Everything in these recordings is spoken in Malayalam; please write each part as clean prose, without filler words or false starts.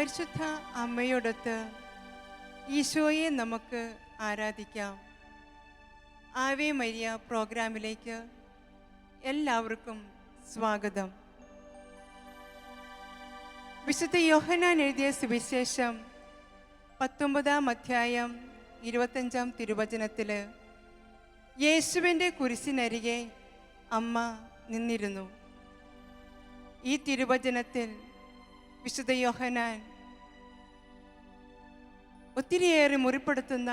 പരിശുദ്ധ അമ്മയോടൊത്ത് ഈശോയെ നമുക്ക് ആരാധിക്കാം. ആവേ മരിയ പ്രോഗ്രാമിലേക്ക് എല്ലാവർക്കും സ്വാഗതം. വിശുദ്ധ യോഹന്നാൻ എഴുതിയ സുവിശേഷം 19-ാം അധ്യായം 25-ാം തിരുവചനത്തിൽ യേശുവിൻ്റെ കുരിശിനരികെ അമ്മ നിന്നിരുന്നു. ഈ തിരുവചനത്തിൽ വിശുദ്ധ യോഹന്നാൻ ഒത്തിരിയേറെ മുറിപ്പെടുത്തുന്ന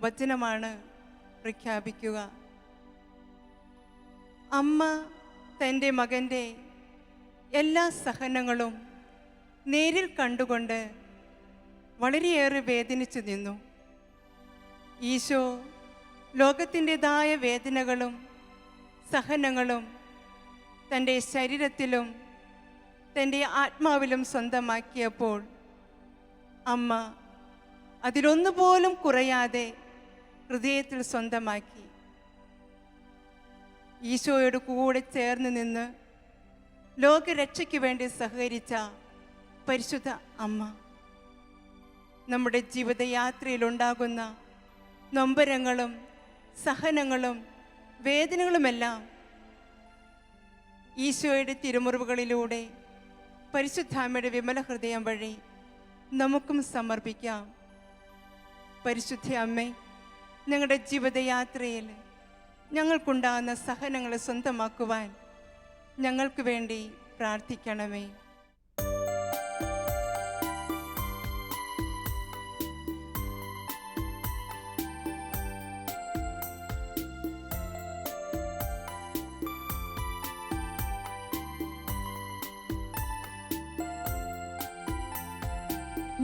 വചനമാണ് പ്രഖ്യാപിക്കുക. അമ്മ തൻ്റെ മകൻ്റെ എല്ലാ സഹനങ്ങളും നേരിൽ കണ്ടുകൊണ്ട് വളരെയേറെ വേദനിച്ചു നിന്നു. ഈശോ ലോകത്തിൻ്റെതായ വേദനകളും സഹനങ്ങളും തൻ്റെ ശരീരത്തിലും തൻ്റെ ആത്മാവിലും സ്വന്തമാക്കിയപ്പോൾ അമ്മ അതിലൊന്നുപോലും കുറയാതെ ഹൃദയത്തിൽ സ്വന്തമാക്കി. ഈശോയോട് കൂടെ ചേർന്ന് നിന്ന് ലോകരക്ഷയ്ക്ക് വേണ്ടി സഹകരിച്ച പരിശുദ്ധ അമ്മ നമ്മുടെ ജീവിതയാത്രയിലുണ്ടാകുന്ന നൊമ്പരങ്ങളും സഹനങ്ങളും വേദനകളുമെല്ലാം ഈശോയുടെ തിരുമുറിവുകളിലൂടെ പരിശുദ്ധാമ്മയുടെ വിമല ഹൃദയം വഴി നമുക്കും സമർപ്പിക്കാം. പരിശുദ്ധ അമ്മേ, ഞങ്ങളുടെ ജീവിതയാത്രയിൽ ഞങ്ങൾക്കുണ്ടാകുന്ന സഹനങ്ങളെ സ്വന്തമാക്കുവാൻ ഞങ്ങൾക്ക് വേണ്ടി പ്രാർത്ഥിക്കണമേ.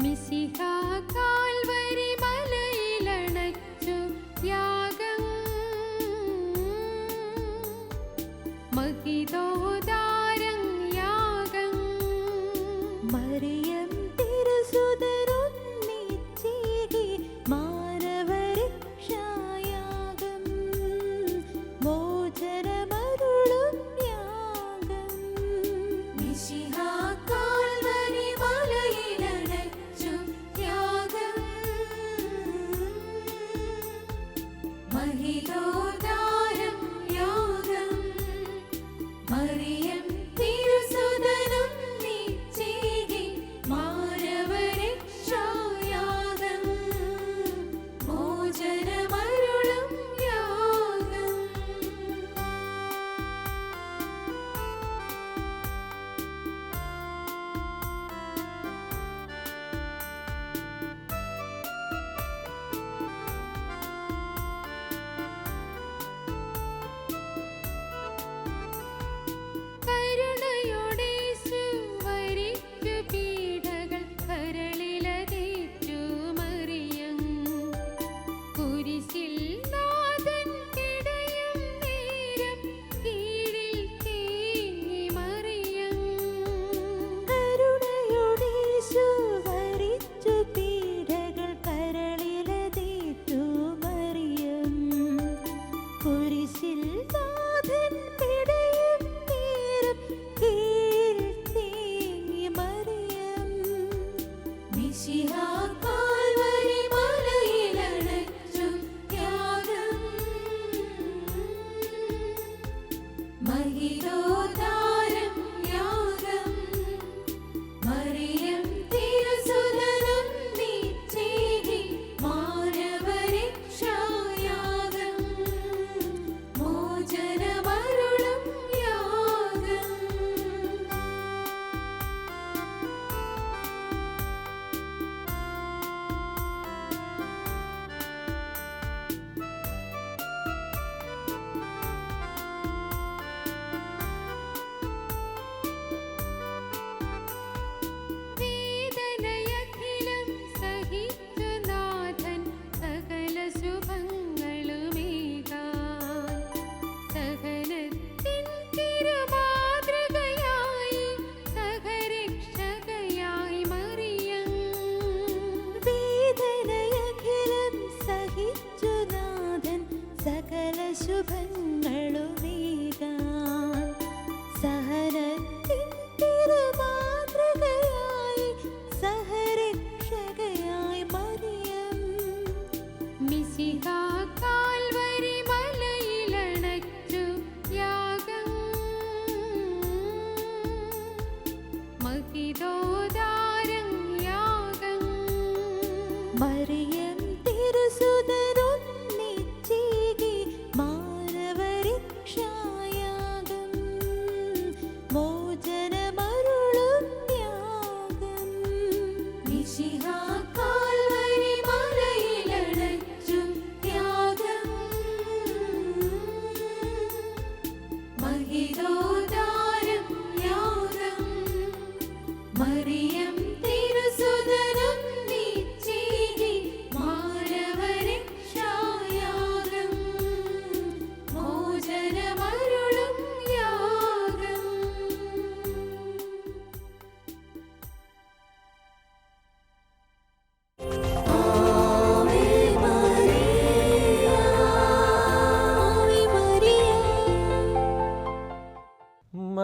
മിശിഹാ കാൽവരി മലയിലണച്ചു യാഗം, മഹിതോദാരം യാഗം, മറിയം തിരുസുതരൊന്നിച്ചേകി മാനവരക്ഷായാഗം, മോചനമരുളും യാഗം. മിശിഹാ കാൽവരി മലയിലണച്ചു യാഗം,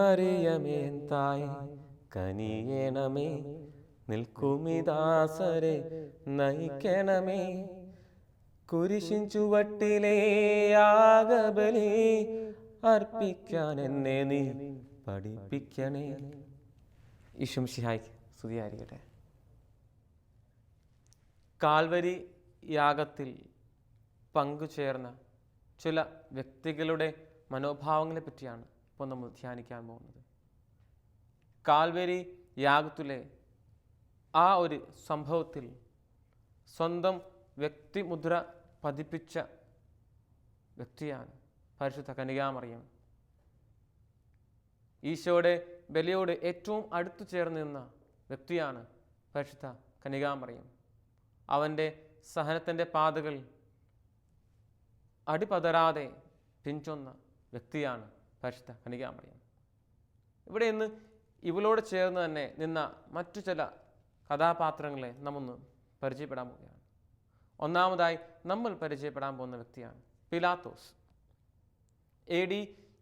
മറിയമേൻ തായ് കനിയേണമേ, നിൽക്കുമിദാസരെ നയിക്കണമേ. കുരിശിൻ ചുവട്ടിലെ യാഗബലി അർപ്പിക്കാൻ എന്നെ നീ പഠിപ്പിക്കണേ. ഈശോമിശിഹായ്ക്ക് സ്തുതിയായിരിക്കട്ടെ. കാൽവരി യാഗത്തിൽ പങ്കുചേർന്ന ചില വ്യക്തികളുടെ മനോഭാവങ്ങളെ പറ്റിയാണ് ഇപ്പോൾ നമ്മൾ ധ്യാനിക്കാൻ പോകുന്നത്. കാൽവരി യാഗത്തിലെ ആ ഒരു സംഭവത്തിൽ സ്വന്തം വ്യക്തിമുദ്ര പതിപ്പിച്ച വ്യക്തിയാണ് പരിശുദ്ധ കന്യകാമറിയം. ഈശോയുടെ ബലിയോട് ഏറ്റവും അടുത്തു ചേർന്ന് നിന്ന വ്യക്തിയാണ് പരിശുദ്ധ കന്യകാമറിയം. അവൻ്റെ സഹനത്തിൻ്റെ പാതകൾ അടിപതരാതെ പിഞ്ചൊന്ന വ്യക്തിയാണ് പരിശുദ്ധ കന്യകാമറിയം. ഇവിടെ ഇന്ന് ഇവളോട് ചേർന്ന് തന്നെ നിന്ന മറ്റു ചില കഥാപാത്രങ്ങളെ നമ്മൊന്ന് പരിചയപ്പെടാൻ പോവുകയാണ്. ഒന്നാമതായി നമ്മൾ പരിചയപ്പെടാൻ പോകുന്ന വ്യക്തിയാണ് പിലാത്തോസ്. AD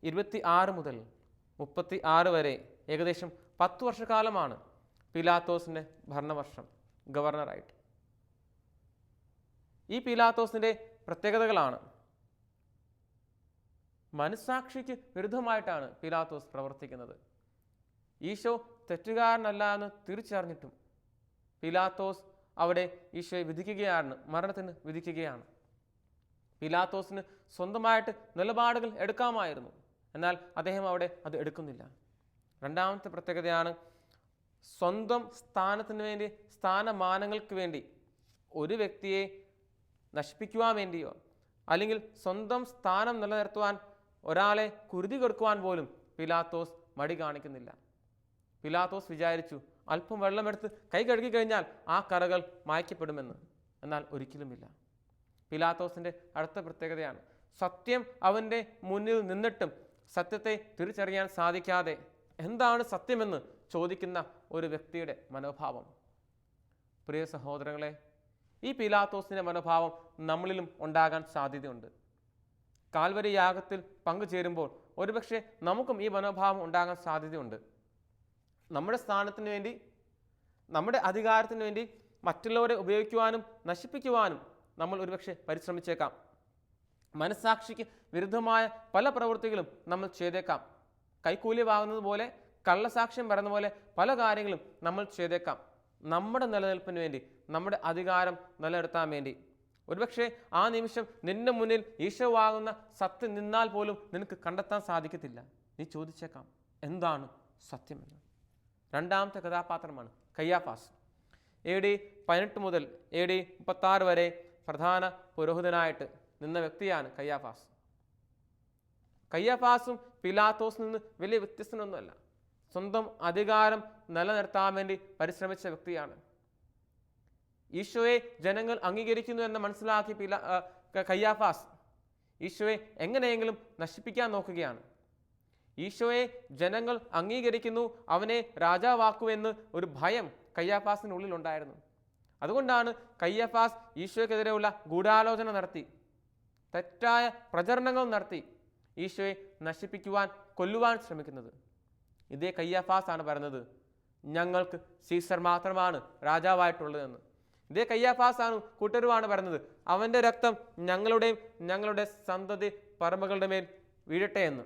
26 മുതൽ 36 വരെ ഏകദേശം 10 വർഷക്കാലമാണ് പിലാത്തോസിൻ്റെ ഭരണവർഷം ഗവർണറായിട്ട്. ഈ പിലാത്തോസിൻ്റെ പ്രത്യേകതകളാണ്: മനസാക്ഷിക്ക് വിരുദ്ധമായിട്ടാണ് പിലാത്തോസ് പ്രവർത്തിക്കുന്നത്. ഈശോ തെറ്റുകാരനല്ല എന്ന് തിരിച്ചറിഞ്ഞിട്ടും പിലാത്തോസ് അവിടെ ഈശോയെ വിധിക്കുകയാണ്, മരണത്തിന് വിധിക്കുകയാണ്. പിലാത്തോസിന് സ്വന്തമായിട്ട് നിലപാടുകൾ എടുക്കാമായിരുന്നു, എന്നാൽ അദ്ദേഹം അവിടെ അത് എടുക്കുന്നില്ല. രണ്ടാമത്തെ പ്രത്യേകതയാണ് സ്വന്തം സ്ഥാനത്തിന് വേണ്ടി, സ്ഥാനമാനങ്ങൾക്ക് വേണ്ടി ഒരു വ്യക്തിയെ നശിപ്പിക്കുവാൻ വേണ്ടിയോ അല്ലെങ്കിൽ സ്വന്തം സ്ഥാനം നിലനിർത്തുവാൻ ഒരാളെ കുരുതി കൊടുക്കുവാൻ പോലും പിലാത്തോസ് മടി കാണിക്കുന്നില്ല. പിലാത്തോസ് വിചാരിച്ചു അല്പം വെള്ളമെടുത്ത് കൈ കഴുകി കഴിഞ്ഞാൽ ആ കറകൾ മായ്ക്കപ്പെടുമെന്ന്. എന്നാൽ ഒരിക്കലുമില്ല. പിലാത്തോസിൻ്റെ അടുത്ത പ്രത്യേകതയാണ് സത്യം അവൻ്റെ മുന്നിൽ നിന്നിട്ടും സത്യത്തെ തിരിച്ചറിയാൻ സാധിക്കാതെ എന്താണ് സത്യമെന്ന് ചോദിക്കുന്ന ഒരു വ്യക്തിയുടെ മനോഭാവം. പ്രിയ സഹോദരങ്ങളെ, ഈ പിലാത്തോസിൻ്റെ മനോഭാവം നമ്മളിലും ഉണ്ടാകാൻ സാധ്യതയുണ്ട്. കാൽവരി യാഗത്തിൽ പങ്കുചേരുമ്പോൾ ഒരുപക്ഷെ നമുക്കും ഈ മനോഭാവം ഉണ്ടാകാൻ സാധ്യതയുണ്ട്. നമ്മുടെ സ്ഥാനത്തിന് വേണ്ടി, നമ്മുടെ അധികാരത്തിന് വേണ്ടി മറ്റുള്ളവരെ ഉപയോഗിക്കുവാനും നശിപ്പിക്കുവാനും നമ്മൾ ഒരുപക്ഷെ പരിശ്രമിച്ചേക്കാം. മനസ്സാക്ഷിക്ക് വിരുദ്ധമായ പല പ്രവൃത്തികളും നമ്മൾ ചെയ്തേക്കാം. കൈക്കൂലി വാങ്ങുന്നത് പോലെ, കള്ളസാക്ഷ്യം പറയുന്ന പോലെ പല കാര്യങ്ങളും നമ്മൾ ചെയ്തേക്കാം. നമ്മുടെ നിലനിൽപ്പിന് വേണ്ടി, നമ്മുടെ അധികാരം നിലനിർത്താൻ വേണ്ടി. ഒരുപക്ഷെ ആ നിമിഷം നിന്റെ മുന്നിൽ ഈശോ വാങ്ങുന്ന സത്യം നിന്നാൽ പോലും നിനക്ക് കണ്ടെത്താൻ സാധിക്കത്തില്ല. നീ ചോദിച്ചേക്കാം എന്താണ് സത്യമെന്ന്. രണ്ടാമത്തെ കഥാപാത്രമാണ് കയ്യാഫാസ്. AD 18 മുതൽ AD 36 വരെ പ്രധാന പുരോഹിതനായിട്ട് നിന്ന വ്യക്തിയാണ് കയ്യാഫാസ്. കയ്യാഫാസും പിലാത്തോസിൽ നിന്ന് വലിയ വ്യത്യസ്തനൊന്നുമല്ല. സ്വന്തം അധികാരം നിലനിർത്താൻ വേണ്ടി പരിശ്രമിച്ച വ്യക്തിയാണ്. ഈശോയെ ജനങ്ങൾ അംഗീകരിക്കുന്നു എന്ന് മനസ്സിലാക്കി കയ്യാഫാസ് ഈശോയെ എങ്ങനെയെങ്കിലും നശിപ്പിക്കാൻ നോക്കുകയാണ്. ഈശോയെ ജനങ്ങൾ അംഗീകരിക്കുന്നു, അവനെ രാജാവാക്കുമെന്ന് ഒരു ഭയം കയ്യാഫാസിൻ്റെ ഉള്ളിലുണ്ടായിരുന്നു. അതുകൊണ്ടാണ് കയ്യാഫാസ് ഈശോയ്ക്കെതിരെയുള്ള ഗൂഢാലോചന നടത്തി, തെറ്റായ പ്രചരണങ്ങൾ നടത്തി ഈശോയെ നശിപ്പിക്കുവാൻ, കൊല്ലുവാൻ ശ്രമിക്കുന്നത്. ഇതേ കയ്യാഫാസ് ആണ് പറയുന്നത് ഞങ്ങൾക്ക് സീസർ മാത്രമാണ് രാജാവായിട്ടുള്ളതെന്ന്. ഇതേ കയ്യാഫാസ് ആണ് കൂട്ടരുമാണ് പറയുന്നത് അവൻ്റെ രക്തം ഞങ്ങളുടെയും ഞങ്ങളുടെ സന്തതി പറമ്പുകളുടെ മേൽ വീഴട്ടെ എന്ന്.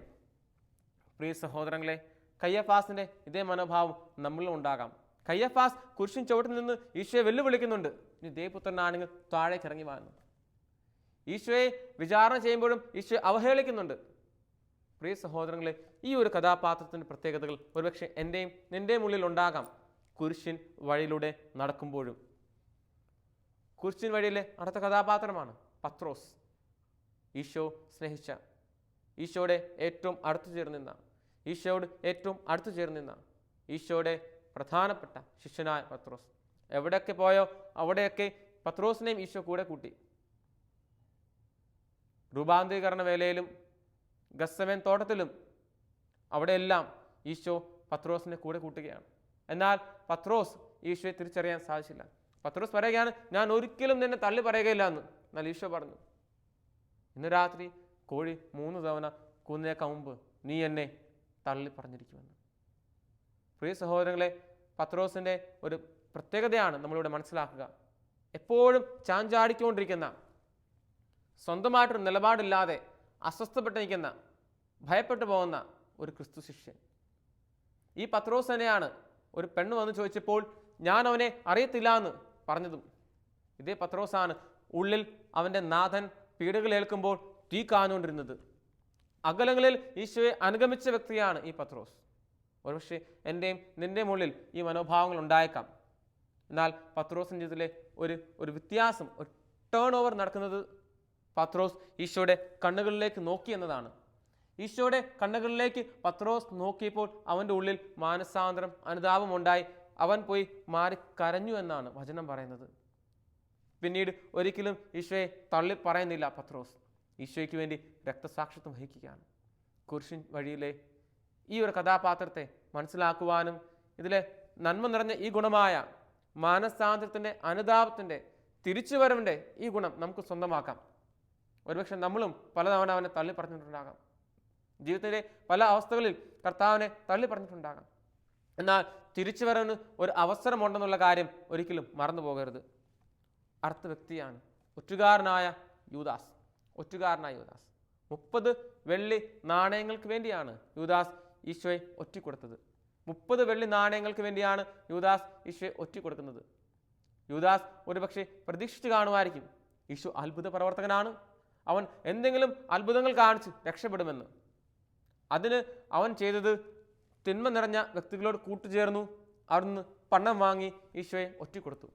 പ്രിയ സഹോദരങ്ങളെ, കയ്യാഫാസിൻ്റെ ഇതേ മനോഭാവം നമ്മളിൽ ഉണ്ടാകാം. കയ്യാഫാസ് കുരിശിൻ ചുവട്ടിൽ നിന്ന് ഈശോയെ വെല്ലുവിളിക്കുന്നുണ്ട്, ഇനി ദേവപുത്രനാണെങ്കിൽ താഴേക്ക് ഇറങ്ങി വാങ്ങുന്നു. ഈശോയെ വിചാരണ ചെയ്യുമ്പോഴും ഈശോയെ അവഹേളിക്കുന്നുണ്ട്. പ്രിയ സഹോദരങ്ങളെ, ഈ ഒരു കഥാപാത്രത്തിൻ്റെ പ്രത്യേകതകൾ ഒരുപക്ഷെ എൻ്റെയും നിൻ്റെയും ഉള്ളിൽ ഉണ്ടാകാം. കുരിശിൻ വഴിയിലൂടെ നടക്കുമ്പോഴും. കുരിശിൻ വഴിയിലെ അടുത്ത കഥാപാത്രമാണ് പത്രോസ്. ഈശോ സ്നേഹിച്ച, ഈശോയുടെ ഏറ്റവും അടുത്തു ചേർന്നിരുന്ന, ഈശോയോട് ഏറ്റവും അടുത്തു ചേർന്നിരുന്ന ഈശോയുടെ പ്രധാനപ്പെട്ട ശിഷ്യനായ പത്രോസ്. എവിടെയൊക്കെ പോയോ അവിടെയൊക്കെ പത്രോസിനെയും ഈശോ കൂടെ കൂട്ടി. രൂപാന്തരീകരണ വേലയിലും ഗസ്സമേൻ തോട്ടത്തിലും അവിടെയെല്ലാം ഈശോ പത്രോസിനെ കൂടെ കൂട്ടുകയാണ്. എന്നാൽ പത്രോസ് ഈശോയെ തിരിച്ചറിയാൻ സാധിച്ചില്ല. പത്രോസ് പറയുകയാണ് ഞാൻ ഒരിക്കലും നിന്നെ തള്ളി പറയുകയില്ല എന്ന്. എന്നാൽ ഈശോ പറഞ്ഞു ഇന്ന് രാത്രി കോഴി 3 തവണ കൂന്നേക്കാൾ മുമ്പ് നീ എന്നെ തള്ളി പറഞ്ഞിരിക്കുമെന്ന്. പ്രിയ സഹോദരങ്ങളെ, പത്രോസിൻ്റെ ഒരു പ്രത്യേകതയാണ് നമ്മളിവിടെ മനസ്സിലാക്കുക. എപ്പോഴും ചാഞ്ചാടിക്കൊണ്ടിരിക്കുന്ന, സ്വന്തമായിട്ടൊരു നിലപാടില്ലാതെ അസ്വസ്ഥപ്പെട്ട് നിൽക്കുന്ന, ഭയപ്പെട്ടു പോകുന്ന ഒരു ക്രിസ്തു ശിഷ്യൻ. ഈ പത്രോസ് തന്നെയാണ് ഒരു പെണ്ണ് വന്ന് ചോദിച്ചപ്പോൾ ഞാൻ അവനെ അറിയത്തില്ല എന്ന് പറഞ്ഞതും. ഇതേ പത്രോസാണ് ഉള്ളിൽ അവൻ്റെ നാഥൻ പീഡകളേൽക്കുമ്പോൾ തീ കാഞ്ഞുകൊണ്ടിരുന്നത്. അകലങ്ങളിൽ ഈശോയെ അനുഗമിച്ച വ്യക്തിയാണ് ഈ പത്രോസ്. ഒരുപക്ഷെ എൻ്റെയും നിൻ്റെയും ഉള്ളിൽ ഈ മനോഭാവങ്ങൾ ഉണ്ടായേക്കാം. എന്നാൽ പത്രോസിൻ്റെ ജീവിതത്തിലെ ഒരു വ്യത്യാസം, ഒരു ടേൺ ഓവർ നടക്കുന്നത് പത്രോസ് ഈശോയുടെ കണ്ണുകളിലേക്ക് നോക്കി എന്നതാണ്. ഈശോയുടെ കണ്ണുകളിലേക്ക് പത്രോസ് നോക്കിയപ്പോൾ അവൻ്റെ ഉള്ളിൽ മാനസാന്തരം, അനുതാപം ഉണ്ടായി. അവൻ പോയി മാറി കരഞ്ഞു എന്നാണ് വചനം പറയുന്നത്. പിന്നീട് ഒരിക്കലും ഈശോയെ തള്ളി പറയുന്നില്ല പത്രോസ്. ഈശോയ്ക്ക് വേണ്ടി രക്തസാക്ഷിത്വം വഹിക്കുകയാണ്. കുരിശിൻ വഴിയിലെ ഈ ഒരു കഥാപാത്രത്തെ മനസ്സിലാക്കുവാനും ഇതിലെ നന്മ നിറഞ്ഞ ഈ ഗുണമായ മാനസാന്തരത്തിൻ്റെ, അനുതാപത്തിൻ്റെ, തിരിച്ചുവരവിൻ്റെ ഈ ഗുണം നമുക്ക് സ്വന്തമാക്കാം. ഒരുപക്ഷെ നമ്മളും പലതവണ അവനെ തള്ളി പറഞ്ഞിട്ടുണ്ടാകാം. ജീവിതത്തിലെ പല അവസ്ഥകളിൽ കർത്താവിനെ തള്ളി പറഞ്ഞിട്ടുണ്ടാകാം. എന്നാൽ തിരിച്ചുവരവിന് ഒരു അവസരമുണ്ടെന്നുള്ള കാര്യം ഒരിക്കലും മറന്നു പോകരുത്. അടുത്ത വ്യക്തിയാണ് ഒറ്റുകാരനായ യൂദാസ്. 30 വെള്ളി നാണയങ്ങൾക്ക് വേണ്ടിയാണ് യൂദാസ് ഈശോയെ ഒറ്റിക്കൊടുത്തത്. 30 വെള്ളി നാണയങ്ങൾക്ക് വേണ്ടിയാണ് യൂദാസ് ഈശോയെ ഒറ്റിക്കൊടുക്കുന്നത്. യൂദാസ് ഒരുപക്ഷെ പ്രതീക്ഷിച്ച് കാണുമായിരിക്കും ഈശോ അത്ഭുത പ്രവർത്തകനാണ്, അവൻ എന്തെങ്കിലും അത്ഭുതങ്ങൾ കാണിച്ച് രക്ഷപ്പെടുമെന്ന്. അതിന് അവൻ ചെയ്തത് തിന്മ നിറഞ്ഞ വ്യക്തികളോട് കൂട്ടുചേർന്നു, അവിടുന്ന് പണം വാങ്ങി ഈശോയെ ഒറ്റിക്കൊടുത്തു.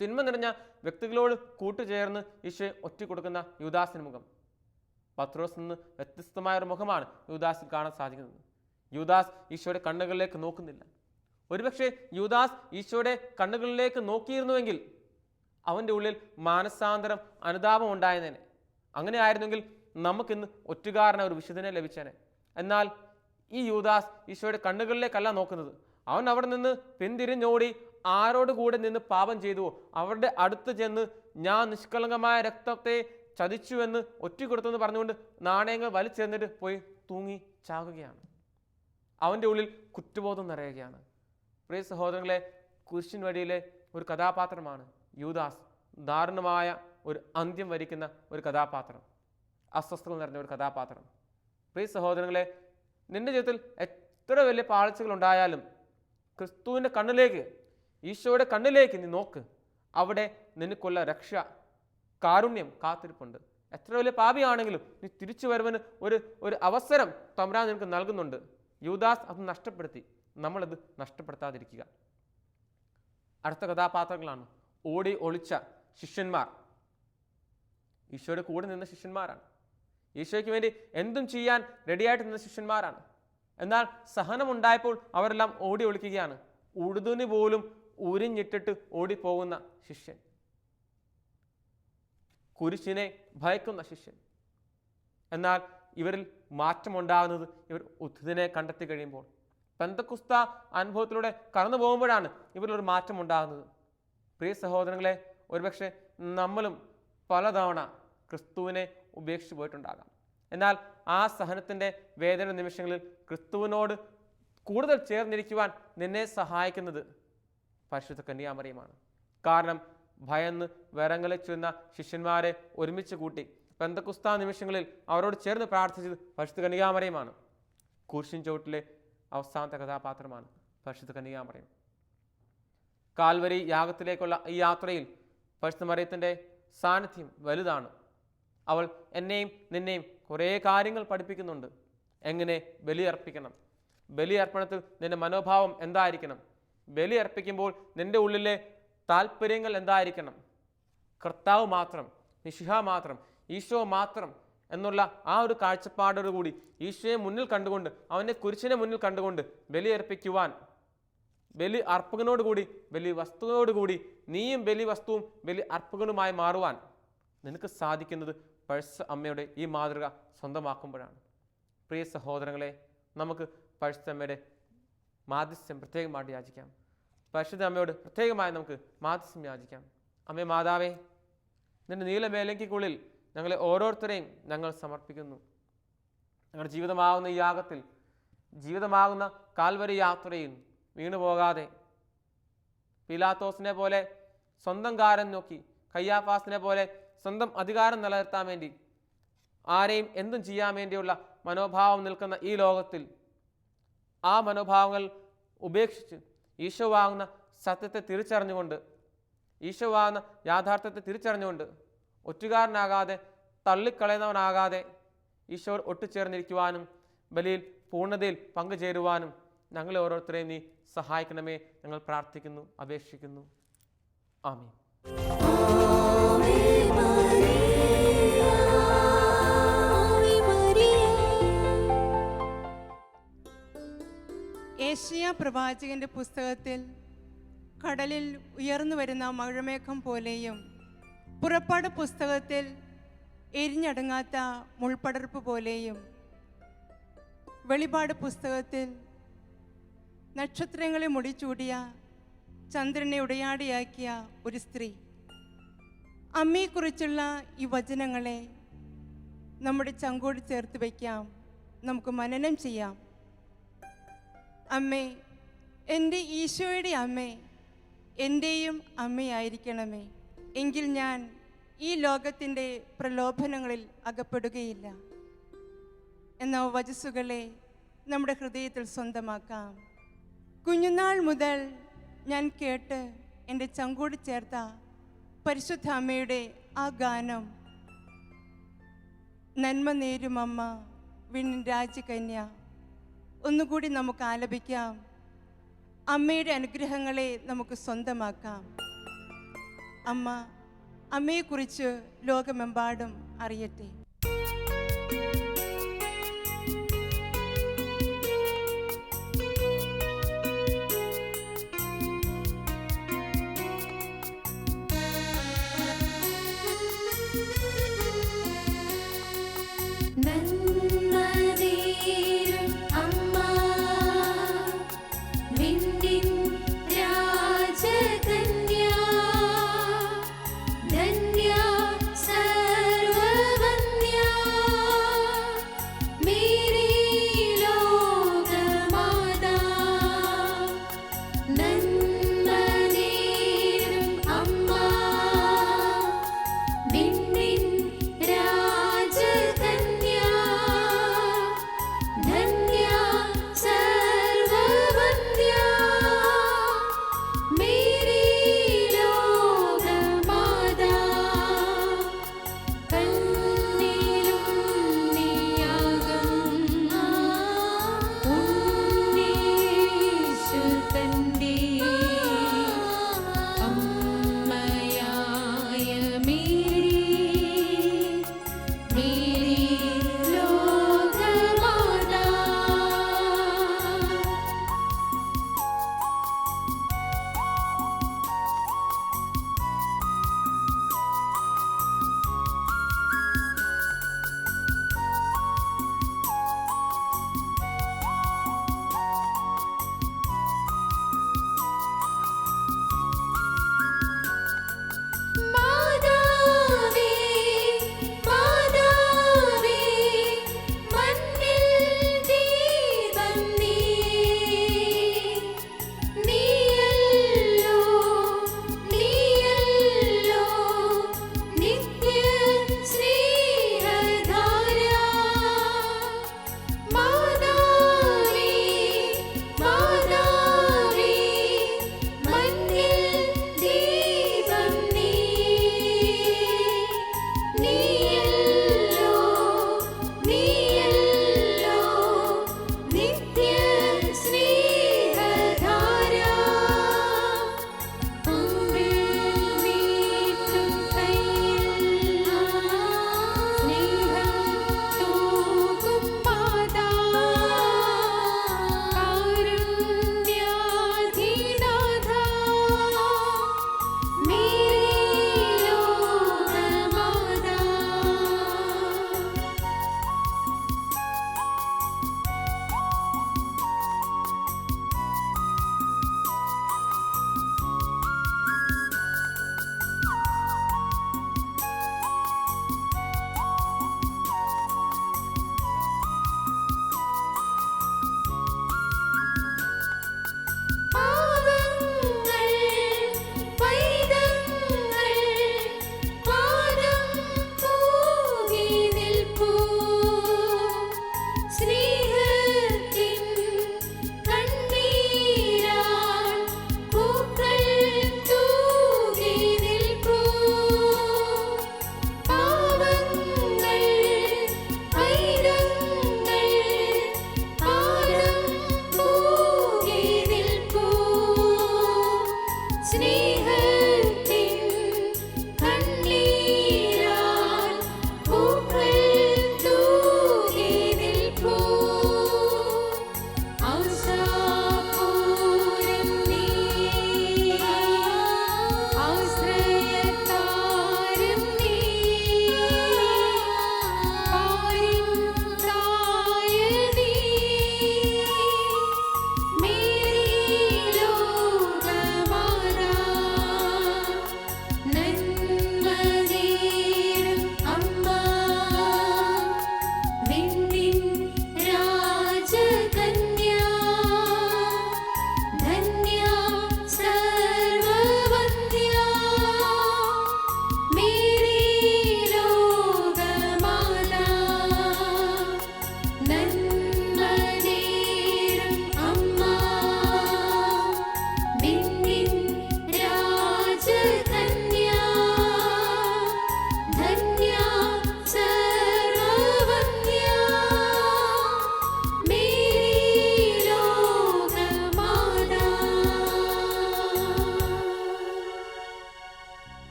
തിന്മ നിറഞ്ഞ വ്യക്തികളോട് കൂട്ടുചേർന്ന് ഈശോയെ ഒറ്റിക്കൊടുക്കുന്ന യൂദാസിന് മുഖം പത്രോസിൽ നിന്ന് വ്യത്യസ്തമായൊരു മുഖമാണ് യൂദാസിൽ കാണാൻ സാധിക്കുന്നത്. യൂദാസ് ഈശോയുടെ കണ്ണുകളിലേക്ക് നോക്കുന്നില്ല. ഒരുപക്ഷെ യൂദാസ് ഈശോയുടെ കണ്ണുകളിലേക്ക് നോക്കിയിരുന്നുവെങ്കിൽ അവൻ്റെ ഉള്ളിൽ മാനസാന്തരം, അനുതാപം ഉണ്ടായതേനെ. അങ്ങനെ ആയിരുന്നെങ്കിൽ നമുക്കിന്ന് ഒറ്റുകാരന ഒരു വിശുദ്ധനെ ലഭിച്ചേനെ. എന്നാൽ ഈ യൂദാസ് ഈശോയുടെ കണ്ണുകളിലേക്കല്ല നോക്കുന്നത്. അവൻ അവിടെ നിന്ന് പിന്തിരിഞ്ഞോടി ആരോട് കൂടെ നിന്ന് പാപം ചെയ്തുവോ അവരുടെ അടുത്ത് ചെന്ന് ഞാൻ നിഷ്കളങ്കമായ രക്തത്തെ ചതിച്ചുവെന്ന് ഒറ്റിക്കൊടുത്തെന്ന് പറഞ്ഞുകൊണ്ട് നാണയങ്ങൾ വലിച്ചെറിഞ്ഞിട്ട് പോയി തൂങ്ങി ചാകുകയാണ്. അവൻ്റെ ഉള്ളിൽ കുറ്റബോധം നിറയുകയാണ്. പ്രിയ സഹോദരങ്ങളെ, കുരിശിൻ വഴിയിലെ ഒരു കഥാപാത്രമാണ് യൂദാസ്. ദാരുണമായ ഒരു അന്ത്യം വരിക്കുന്ന ഒരു കഥാപാത്രം, അസ്വസ്ഥത നിറഞ്ഞ ഒരു കഥാപാത്രം. പ്രിയ സഹോദരങ്ങളെ, നിന്റെ ജീവിതത്തിൽ എത്ര വലിയ പാഴ്ചകൾ ഉണ്ടായാലും ക്രിസ്തുവിൻ്റെ കണ്ണിലേക്ക്, ഈശോയുടെ കണ്ണിലേക്ക് നീ നോക്ക്. അവിടെ നിനക്കുള്ള രക്ഷ, കാരുണ്യം കാത്തിരിപ്പുണ്ട്. എത്ര വലിയ പാപിയാണെങ്കിലും നീ തിരിച്ചു വരുവാൻ ഒരു അവസരം തമ്പുരാൻ നിനക്ക് നൽകുന്നുണ്ട്. യൂദാസ് അത് നഷ്ടപ്പെടുത്തി. നമ്മളത് നഷ്ടപ്പെടുത്താതിരിക്കുക. അടുത്ത കഥാപാത്രങ്ങളാണ് ഓടി ഒളിച്ച ശിഷ്യന്മാർ. ഈശോയുടെ കൂടെ നിന്ന ശിഷ്യന്മാരാണ്. ഈശോയ്ക്ക് വേണ്ടി എന്തും ചെയ്യാൻ റെഡിയായിട്ട് നിന്ന ശിഷ്യന്മാരാണ്. എന്നാൽ സഹനമുണ്ടായപ്പോൾ അവരെല്ലാം ഓടി ഒളിക്കുകയാണ്. ഉടുതുണി പോലും ഉരിഞ്ഞിട്ടിട്ട് ഓടിപ്പോകുന്ന ശിഷ്യൻ, കുരിശിനെ ഭയക്കുന്ന ശിഷ്യൻ. എന്നാൽ ഇവരിൽ മാറ്റമുണ്ടാകുന്നത് ഇവർ ഉദ്ധിതനെ കണ്ടെത്തി കഴിയുമ്പോൾ, പെന്തക്കുസ്ത അനുഭവത്തിലൂടെ കടന്നു പോകുമ്പോഴാണ് ഇവരിലൊരു മാറ്റം ഉണ്ടാകുന്നത്. പ്രിയ സഹോദരങ്ങളെ, ഒരുപക്ഷെ നമ്മളും പലതവണ ക്രിസ്തുവിനെ ഉപേക്ഷിച്ച് പോയിട്ടുണ്ടാകാം. എന്നാൽ ആ സഹനത്തിൻ്റെ വേദന നിമിഷങ്ങളിൽ ക്രിസ്തുവിനോട് കൂടുതൽ ചേർന്നിരിക്കുവാൻ നിന്നെ സഹായിക്കുന്നത് പരിശുദ്ധ കന്യാമറിയമാണ്. കാരണം ഭയന്ന് വിറങ്ങലിച്ചിരുന്ന ശിഷ്യന്മാരെ ഒരുമിച്ച് കൂട്ടി പെന്തക്കുസ്ത നിമിഷങ്ങളിൽ അവരോട് ചേർന്ന് പ്രാർത്ഥിച്ചത് പരിശുദ്ധ കന്യാമറിയമാണ്. കുരിശിൻ ചുവട്ടിലെ അവസാനത്തെ കഥാപാത്രമാണ് പരിശുദ്ധ കന്യാമറിയം. കാൽവരി യാഗത്തിലേക്കുള്ള ഈ യാത്രയിൽ പരിശുദ്ധ മറിയത്തിൻ്റെ സാന്നിധ്യം വലുതാണ്. അവൾ എന്നെയും നിന്നെയും കുറേ കാര്യങ്ങൾ പഠിപ്പിക്കുന്നുണ്ട്. എങ്ങനെ ബലിയർപ്പിക്കണം, ബലിയർപ്പണത്തിൽ നിന്റെ മനോഭാവം എന്തായിരിക്കണം, ബലിയർപ്പിക്കുമ്പോൾ നിന്റെ ഉള്ളിലെ താല്പര്യങ്ങൾ എന്തായിരിക്കണം, കർത്താവ് മാത്രം, മിശിഹ മാത്രം, ഈശോ മാത്രം എന്നുള്ള ആ ഒരു കാഴ്ചപ്പാടോടുകൂടി ഈശോയെ മുന്നിൽ കണ്ടുകൊണ്ട്, അവൻ്റെ കുരിശിനെ മുന്നിൽ കണ്ടുകൊണ്ട് ബലിയർപ്പിക്കുവാൻ, ബലി അർപ്പകനോടുകൂടി, ബലി വസ്തുവിനോടുകൂടി നീയും ബലി വസ്തുവും ബലി അർപ്പകനുമായി മാറുവാൻ നിനക്ക് സാധിക്കുന്നത് പരിശുദ്ധ അമ്മയുടെ ഈ മാതൃക സ്വന്തമാക്കുമ്പോഴാണ്. പ്രിയ സഹോദരങ്ങളെ, നമുക്ക് പരിശുദ്ധ അമ്മയുടെ മാധ്യസ്ഥ്യം പ്രത്യേകമായിട്ട് യാചിക്കാം. പരിശുദ്ധ അമ്മയോട് പ്രത്യേകമായി നമുക്ക് മാധ്യസ്ഥ്യം യാചിക്കാം. അമ്മേ മാതാവേ, നിന്റെ നീലമേലയ്ക്കുള്ളിൽ ഞങ്ങളെ ഓരോരുത്തരെയും ഞങ്ങൾ സമർപ്പിക്കുന്നു. ഞങ്ങളുടെ ജീവിതമാവുന്ന ഈ യാഗത്തിൽ ജീവിതമാകുന്ന കാൽവരി യാത്രയിൽ വീണുപോകാതെ പീലാത്തോസിനെ പോലെ സ്വന്തം കാര്യം നോക്കി, കയ്യാഫാസിനെ പോലെ സ്വന്തം അധികാരം നിലനിർത്താൻ വേണ്ടി ആരെയും എന്തും ചെയ്യാൻ വേണ്ടിയുള്ള മനോഭാവം നിൽക്കുന്ന ഈ ലോകത്തിൽ ആ മനോഭാവങ്ങൾ ഉപേക്ഷിച്ച് ഈശോവാകുന്ന സത്യത്തെ തിരിച്ചറിഞ്ഞുകൊണ്ട്, ഈശോവാകുന്ന യാഥാർത്ഥ്യത്തെ തിരിച്ചറിഞ്ഞുകൊണ്ട് ഒറ്റുകാരനാകാതെ തള്ളിക്കളയുന്നവനാകാതെ ഈശോയോട് ഒട്ടുചേർന്നിരിക്കുവാനും ബലിയിൽ പൂർണ്ണതയിൽ പങ്കുചേരുവാനും ഞങ്ങളെ ഓരോരുത്തരെയും നീ സഹായിക്കണമേ. ഞങ്ങൾ പ്രാർത്ഥിക്കുന്നു, അപേക്ഷിക്കുന്നു. ആമീൻ. ഏഷ്യ പ്രവാചകന്റെ പുസ്തകത്തിൽ കടലിൽ ഉയർന്നു വരുന്ന മഴമേഘം പോലെയും പുറപ്പാട് പുസ്തകത്തിൽ എരിഞ്ഞടങ്ങാത്ത മുൾപടർപ്പ് പോലെയും വെളിപാട് പുസ്തകത്തിൽ നക്ഷത്രങ്ങളെ മുടിച്ചൂടിയ ചന്ദ്രനെ ഉടയാടിയാക്കിയ ഒരു സ്ത്രീ, അമ്മയെക്കുറിച്ചുള്ള ഈ വചനങ്ങളെ നമ്മുടെ ചങ്കോട് ചേർത്ത് വയ്ക്കാം, നമുക്ക് മനനം ചെയ്യാം. അമ്മേ, എൻ്റെ ഈശോയുടെ അമ്മേ, എൻ്റെയും അമ്മയായിരിക്കണമേ. എങ്കിൽ ഞാൻ ഈ ലോകത്തിൻ്റെ പ്രലോഭനങ്ങളിൽ അകപ്പെടുകയില്ല എന്ന വചസ്സുകളെ നമ്മുടെ ഹൃദയത്തിൽ സ്വന്തമാക്കാം. കുഞ്ഞുനാൾ മുതൽ ഞാൻ കേട്ട് എൻ്റെ ചങ്കോട് ചേർത്ത പരിശുദ്ധ അമ്മയുടെ ആ ഗാനം, നന്മ നേരും അമ്മ വിണ്ണിൻ രാജകന്യ, ഒന്നുകൂടി നമുക്ക് ആലപിക്കാം. അമ്മയുടെ അനുഗ്രഹങ്ങളെ നമുക്ക് സ്വന്തമാക്കാം. അമ്മയെക്കുറിച്ച് ലോകമെമ്പാടും അറിയട്ടെ. ധന്യ സർവവന്യ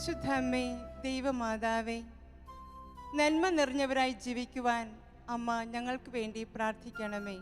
പരിശുദ്ധ അമ്മേ, ദൈവമാതാവേ, നന്മ നിറഞ്ഞവരായി ജീവിക്കുവാൻ അമ്മ ഞങ്ങൾക്ക് വേണ്ടി പ്രാർത്ഥിക്കണമേ.